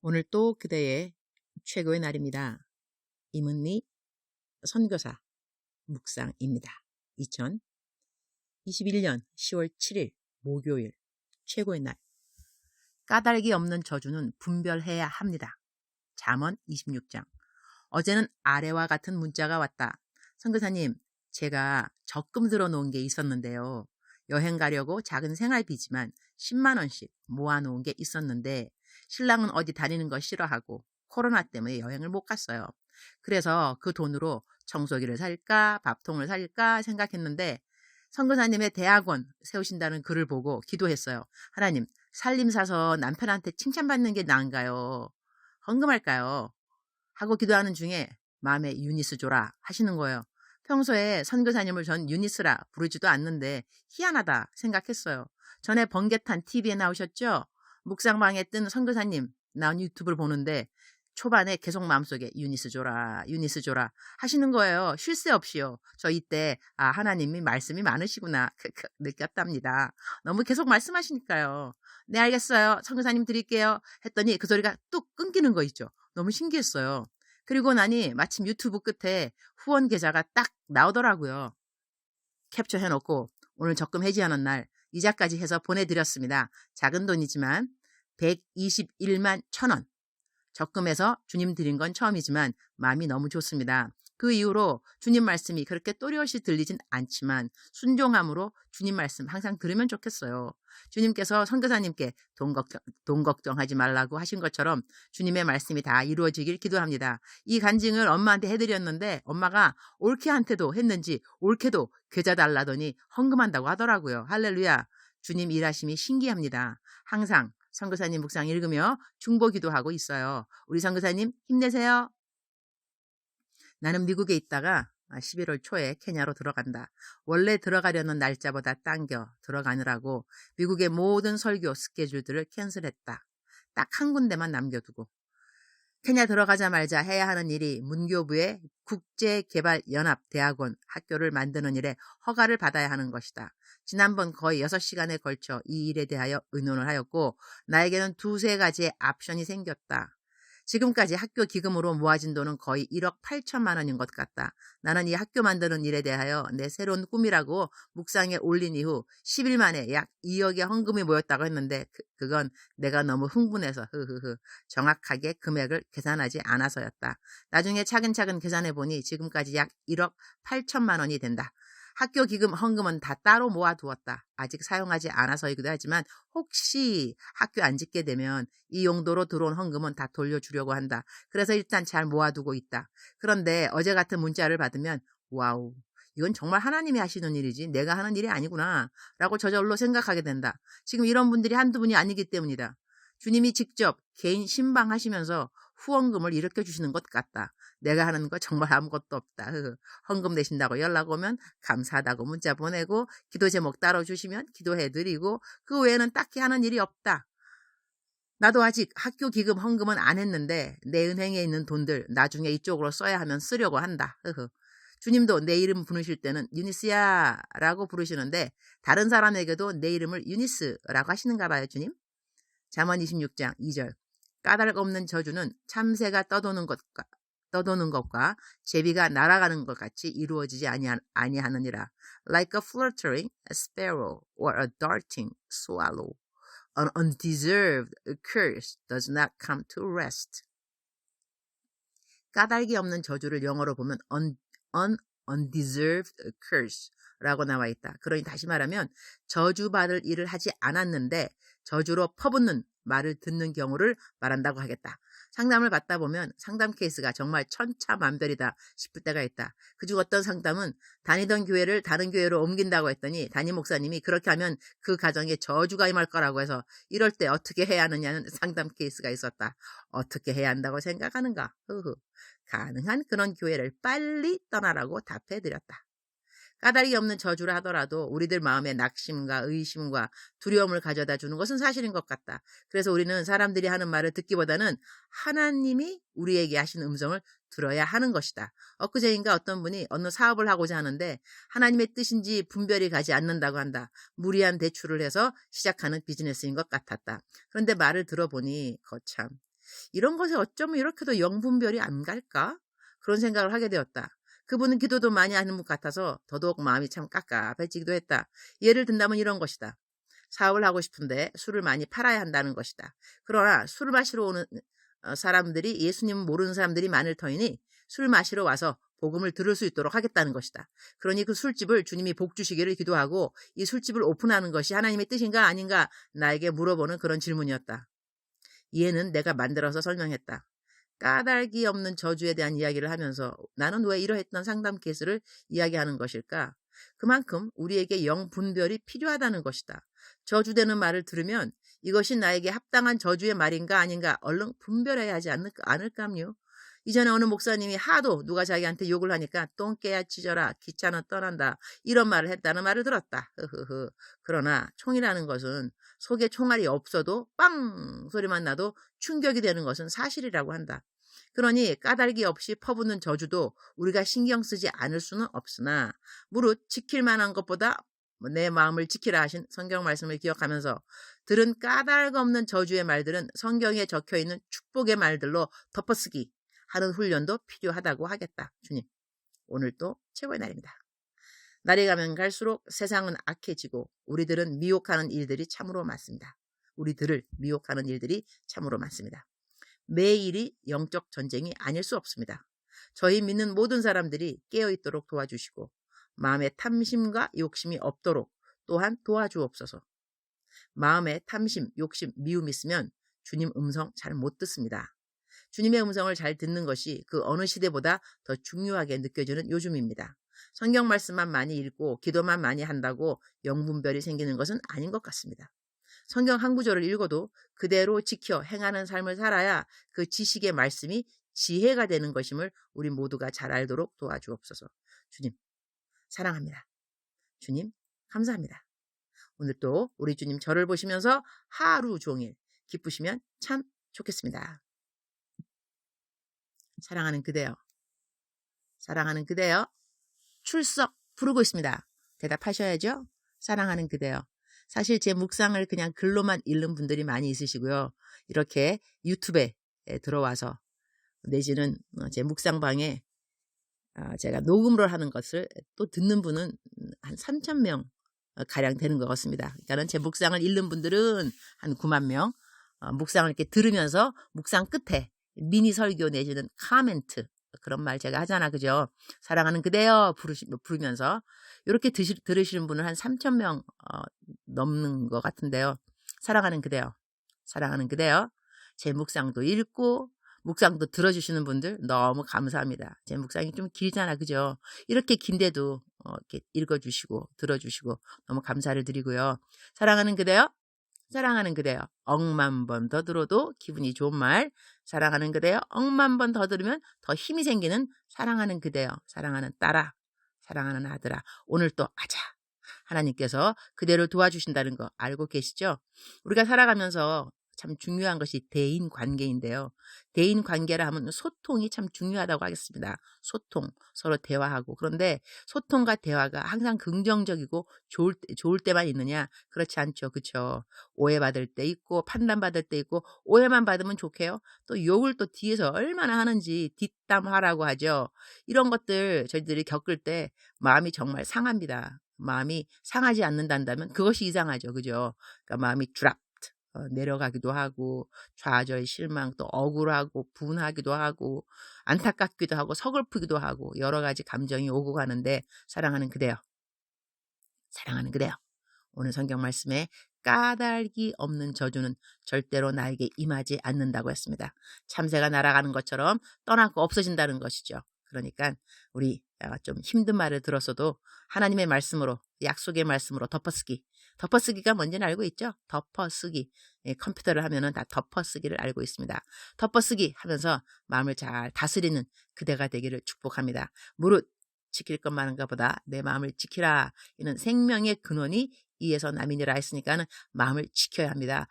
오늘 또 그대의 최고의 날입니다. 임은미 선교사 묵상입니다. 2021년 10월 7일 목요일 최고의 날. 까닭이 없는 저주는 분별해야 합니다. 잠언 26장. 어제는 아래와 같은 문자가 왔다. 선교사님, 제가 적금 들어놓은 게 있었는데요. 여행 가려고 작은 생활비지만 10만 원씩 모아놓은 게 있었는데 신랑은 어디 다니는 거 싫어하고 코로나 때문에 여행을 못 갔어요. 그래서 그 돈으로 청소기를 살까 밥통을 살까 생각했는데 선교사님의 대학원 세우신다는 글을 보고 기도했어요. 하나님, 살림 사서 남편한테 칭찬받는 게 나은가요? 헌금할까요? 하고 기도하는 중에 마음에 유니스 줘라 하시는 거예요. 평소에 선교사님을 전 유니스라 부르지도 않는데 희한하다 생각했어요. 전에 번개탄 TV에 나오셨죠? 묵상방에 뜬 선교사님 나온 유튜브를 보는데 초반에 계속 마음속에 유니스 줘라 유니스 줘라 하시는 거예요. 쉴 새 없이요. 저 이때 하나님이 말씀이 많으시구나 느꼈답니다. 너무 계속 말씀하시니까요. 네, 알겠어요. 선교사님 드릴게요 했더니 그 소리가 뚝 끊기는 거 있죠. 너무 신기했어요. 그리고 나니 마침 유튜브 끝에 후원 계좌가 딱 나오더라고요. 캡처해놓고 오늘 적금 해지하는 날 이자까지 해서 보내드렸습니다. 작은 돈이지만 121만 1,000원. 적금해서 주님 드린 건 처음이지만 마음이 너무 좋습니다. 그 이후로 주님 말씀이 그렇게 또렷이 들리진 않지만 순종함으로 주님 말씀 항상 들으면 좋겠어요. 주님께서 선교사님께 돈 걱정하지 말라고 하신 것처럼 주님의 말씀이 다 이루어지길 기도합니다. 이 간증을 엄마한테 해드렸는데 엄마가 옳게한테도 했는지 옳게도 계좌 달라더니 헌금한다고 하더라고요. 할렐루야. 주님 일하심이 신기합니다. 항상 선교사님 묵상 읽으며 중보기도 하고 있어요. 우리 선교사님 힘내세요. 나는 미국에 있다가 11월 초에 케냐로 들어간다. 원래 들어가려는 날짜보다 당겨 들어가느라고 미국의 모든 설교 스케줄들을 캔슬했다. 딱 한 군데만 남겨두고. 케냐 들어가자마자 해야 하는 일이 문교부의 국제개발연합대학원 학교를 만드는 일에 허가를 받아야 하는 것이다. 지난번 거의 6시간에 걸쳐 이 일에 대하여 의논을 하였고 나에게는 두세 가지의 옵션이 생겼다. 지금까지 학교 기금으로 모아진 돈은 거의 1억 8천만 원인 것 같다. 나는 이 학교 만드는 일에 대하여 내 새로운 꿈이라고 묵상에 올린 이후 10일 만에 약 2억의 헌금이 모였다고 했는데 그건 내가 너무 흥분해서 정확하게 금액을 계산하지 않아서였다. 나중에 차근차근 계산해보니 지금까지 약 1억 8천만 원이 된다. 학교 기금 헌금은 다 따로 모아두었다. 아직 사용하지 않아서이기도 하지만 혹시 학교 안 짓게 되면 이 용도로 들어온 헌금은 다 돌려주려고 한다. 그래서 일단 잘 모아두고 있다. 그런데 어제 같은 문자를 받으면 와우, 이건 정말 하나님이 하시는 일이지 내가 하는 일이 아니구나 라고 저절로 생각하게 된다. 지금 이런 분들이 한두 분이 아니기 때문이다. 주님이 직접 개인 신방하시면서 후원금을 일으켜주시는 것 같다. 내가 하는 거 정말 아무것도 없다. 헌금 내신다고 연락 오면 감사하다고 문자 보내고 기도 제목 따로 주시면 기도해드리고 그 외에는 딱히 하는 일이 없다. 나도 아직 학교 기금 헌금은 안 했는데 내 은행에 있는 돈들 나중에 이쪽으로 써야 하면 쓰려고 한다. 주님도 내 이름 부르실 때는 유니스야 라고 부르시는데 다른 사람에게도 내 이름을 유니스라고 하시는가 봐요. 주님. 잠언 26장 2절. 까닭 없는 저주는 참새가 떠도는 것과 제비가 날아가는 것 같이 이루어지지 아니하느니라. Like a fluttering sparrow or a darting swallow, an undeserved curse does not come to rest. 까닭이 없는 저주를 영어로 보면 undeserved curse라고 나와 있다. 그러니 다시 말하면 저주받을 일을 하지 않았는데 저주로 퍼붓는 말을 듣는 경우를 말한다고 하겠다. 상담을 받다 보면 상담 케이스가 정말 천차만별이다 싶을 때가 있다. 그중 어떤 상담은 다니던 교회를 다른 교회로 옮긴다고 했더니 담임 목사님이 그렇게 하면 그 가정에 저주가 임할 거라고 해서 이럴 때 어떻게 해야 하느냐는 상담 케이스가 있었다. 어떻게 해야 한다고 생각하는가? 가능한 그런 교회를 빨리 떠나라고 답해드렸다. 까닭이 없는 저주를 하더라도 우리들 마음에 낙심과 의심과 두려움을 가져다 주는 것은 사실인 것 같다. 그래서 우리는 사람들이 하는 말을 듣기보다는 하나님이 우리에게 하신 음성을 들어야 하는 것이다. 엊그제인가 어떤 분이 어느 사업을 하고자 하는데 하나님의 뜻인지 분별이 가지 않는다고 한다. 무리한 대출을 해서 시작하는 비즈니스인 것 같았다. 그런데 말을 들어보니 거참 이런 것에 어쩌면 이렇게도 영분별이 안 갈까? 그런 생각을 하게 되었다. 그분은 기도도 많이 하는 분 같아서 더더욱 마음이 참 깝깝해지기도 했다. 예를 든다면 이런 것이다. 사업을 하고 싶은데 술을 많이 팔아야 한다는 것이다. 그러나 술을 마시러 오는 사람들이 예수님을 모르는 사람들이 많을 터이니 술 마시러 와서 복음을 들을 수 있도록 하겠다는 것이다. 그러니 그 술집을 주님이 복 주시기를 기도하고 이 술집을 오픈하는 것이 하나님의 뜻인가 아닌가 나에게 물어보는 그런 질문이었다. 이해는 내가 만들어서 설명했다. 까닭이 없는 저주에 대한 이야기를 하면서 나는 왜 이러했던 상담 케이스를 이야기하는 것일까? 그만큼 우리에게 영분별이 필요하다는 것이다. 저주되는 말을 들으면 이것이 나에게 합당한 저주의 말인가 아닌가 얼른 분별해야 하지 않을까요? 이전에 어느 목사님이 하도 누가 자기한테 욕을 하니까 똥개야 찢어라 귀찮아 떠난다 이런 말을 했다는 말을 들었다. 그러나 총이라는 것은 속에 총알이 없어도 빵 소리만 나도 충격이 되는 것은 사실이라고 한다. 그러니 까닭이 없이 퍼붓는 저주도 우리가 신경 쓰지 않을 수는 없으나 무릇 지킬 만한 것보다 내 마음을 지키라 하신 성경 말씀을 기억하면서 들은 까닭 없는 저주의 말들은 성경에 적혀있는 축복의 말들로 덮어쓰기 하는 훈련도 필요하다고 하겠다. 주님, 오늘도 최고의 날입니다. 날이 가면 갈수록 세상은 악해지고 우리들은 미혹하는 일들이 참으로 많습니다. 우리들을 미혹하는 일들이 참으로 많습니다. 매일이 영적 전쟁이 아닐 수 없습니다. 저희 믿는 모든 사람들이 깨어있도록 도와주시고 마음에 탐심과 욕심이 없도록 또한 도와주옵소서. 마음에 탐심, 욕심, 미움이 있으면 주님 음성 잘 못 듣습니다. 주님의 음성을 잘 듣는 것이 그 어느 시대보다 더 중요하게 느껴지는 요즘입니다. 성경 말씀만 많이 읽고 기도만 많이 한다고 영분별이 생기는 것은 아닌 것 같습니다. 성경 한 구절을 읽어도 그대로 지켜 행하는 삶을 살아야 그 지식의 말씀이 지혜가 되는 것임을 우리 모두가 잘 알도록 도와주옵소서. 주님 사랑합니다. 주님 감사합니다. 오늘 또 우리 주님 저를 보시면서 하루 종일 기쁘시면 참 좋겠습니다. 사랑하는 그대여, 사랑하는 그대여, 출석 부르고 있습니다. 대답하셔야죠. 사랑하는 그대여. 사실 제 묵상을 그냥 글로만 읽는 분들이 많이 있으시고요. 이렇게 유튜브에 들어와서 내지는 제 묵상방에 제가 녹음을 하는 것을 또 듣는 분은 한 3,000명 가량 되는 것 같습니다. 그러니까 제 묵상을 읽는 분들은 한 9만 명, 묵상을 이렇게 들으면서 묵상 끝에 미니 설교 내지는 카멘트 그런 말 제가 하잖아, 그죠? 사랑하는 그대여 부르면서 이렇게 들으시는 분은 한 3,000명 넘는 것 같은데요. 사랑하는 그대여, 사랑하는 그대여, 제 묵상도 읽고 묵상도 들어주시는 분들 너무 감사합니다. 제 묵상이 좀 길잖아, 그죠? 이렇게 긴데도 이렇게 읽어주시고 들어주시고 너무 감사를 드리고요. 사랑하는 그대여, 사랑하는 그대여, 억만 번 더 들어도 기분이 좋은 말. 사랑하는 그대여, 억만 번 더 들으면 더 힘이 생기는 사랑하는 그대여, 사랑하는 딸아, 사랑하는 아들아. 오늘 또 아자 하나님께서 그대를 도와주신다는 거 알고 계시죠? 우리가 살아가면서 참 중요한 것이 대인 관계인데요. 대인 관계라 하면 소통이 참 중요하다고 하겠습니다. 소통, 서로 대화하고. 그런데 소통과 대화가 항상 긍정적이고 좋을 때만 있느냐? 그렇지 않죠. 그렇죠? 오해받을 때 있고 판단받을 때 있고 오해만 받으면 좋게요. 또 욕을 또 뒤에서 얼마나 하는지 뒷담화라고 하죠. 이런 것들 저희들이 겪을 때 마음이 정말 상합니다. 마음이 상하지 않는다면 그것이 이상하죠. 그죠? 그러니까 마음이 주락 내려가기도 하고 좌절, 실망, 또 억울하고 분하기도 하고 안타깝기도 하고 서글프기도 하고 여러 가지 감정이 오고 가는데 사랑하는 그대여, 사랑하는 그대여, 오늘 성경 말씀에 까닭이 없는 저주는 절대로 나에게 임하지 않는다고 했습니다. 참새가 날아가는 것처럼 떠나고 없어진다는 것이죠. 그러니까 우리 좀 힘든 말을 들었어도 하나님의 말씀으로, 약속의 말씀으로 덮어쓰기가 뭔지는 알고 있죠? 덮어쓰기. 컴퓨터를 하면은 다 덮어쓰기를 알고 있습니다. 덮어쓰기 하면서 마음을 잘 다스리는 그대가 되기를 축복합니다. 무릇 지킬 것만한가 보다 내 마음을 지키라. 이는 생명의 근원이 이에서 남이니라 했으니까는 마음을 지켜야 합니다.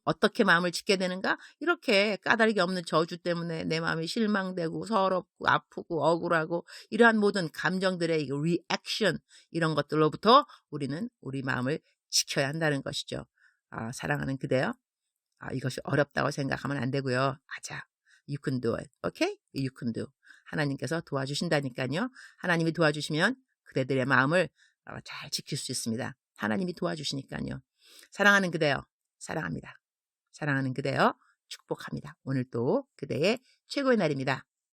어떻게 마음을 지켜야 되는가? 이렇게 까닭이 없는 저주 때문에 내 마음이 실망되고 서럽고 아프고 억울하고 이러한 모든 감정들의 리액션 이런 것들로부터 우리는 우리 마음을 지켜야 한다는 것이죠. 사랑하는 그대여, 이것이 어렵다고 생각하면 안 되고요. 맞아. You can do it. Okay? You can do. 하나님께서 도와주신다니까요. 하나님이 도와주시면 그대들의 마음을 잘 지킬 수 있습니다. 하나님이 도와주시니까요. 사랑하는 그대여, 사랑합니다. 사랑하는 그대여, 축복합니다. 오늘 또 그대의 최고의 날입니다.